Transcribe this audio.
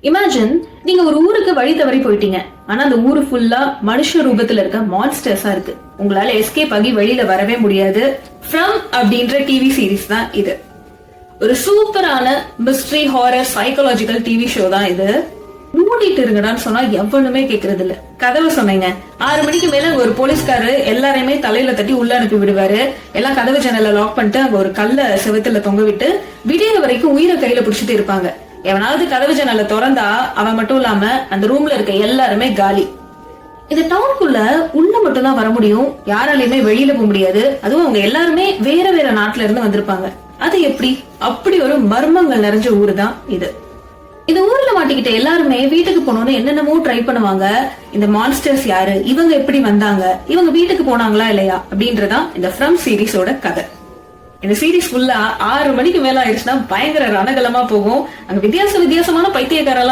Imagine நீங்க ஒரு ஊருக்கு வழி தவறி போயிட்டீங்க. ஆனா அந்த ஊரு ஃபுல்லா மனுஷ ரூபத்துல இருக்க மான்ஸ்டர்ஸா இருக்கு. உங்களால எஸ்கேப் ஆகி வெளியில வரவே முடியாது. ஃப்ரம் அப்படின்ற டிவி சீரிஸ் தான் இது. ஒரு சூப்பரான mystery horror psychological TV show தான் இது. மூடிட்டு இருங்கடான்னு சொன்னா எவ்வளவுமே கேக்குறது இல்ல. கதவை சொன்னீங்க 6 மணிக்கு மேல அங்க ஒரு போலீஸ்காரரு எல்லாரையுமே தலையில தட்டி உள்ள அனுப்பி விடுவாரு. எல்லாம் கதவு ஜன்னல லாக் பண்ணிட்டு அங்க ஒரு கல்ல செவத்துல தொங்க விட்டு விடிய வரைக்கும் உயிரை கையில பிடிச்சிட்டு இருப்பாங்க. எவனாவது கதவு ஜன்னல திறந்தா அவன் மட்டும் இல்லாம அந்த ரூம்ல இருக்க எல்லாருமே காலி. இந்த டவுனுக்குள்ள உள்ள மட்டும் தான் வர முடியும். யாராலையுமே வெளியில போக முடியாது. அதுவும் அவங்க எல்லாருமே வேற வேற நாட்டுல இருந்து வந்திருப்பாங்க. அது எப்படி? அப்படி ஒரு மர்மங்கள் நிறைஞ்ச ஊரு தான் இது. இந்த ஊர்ல மாட்டிக்கிட்ட எல்லாருமே வீட்டுக்கு போனோம்னு என்னென்னமோ ட்ரை பண்ணுவாங்க. இந்த மான்ஸ்டர்ஸ் யாரு, இவங்க எப்படி வந்தாங்க, இவங்க வீட்டுக்கு போனாங்களா இல்லையா அப்படின்றதான் இந்த ஃப்ரம் சீரிஸோட கதை. இந்த சீரிஸ் ஃபுல்லா 6 மணிக்கு மேல ஆயிடுச்சுன்னா பயங்கர ரணகலமா போகும். அங்க வித்தியாசமான பைத்தியக்காரெல்லாம்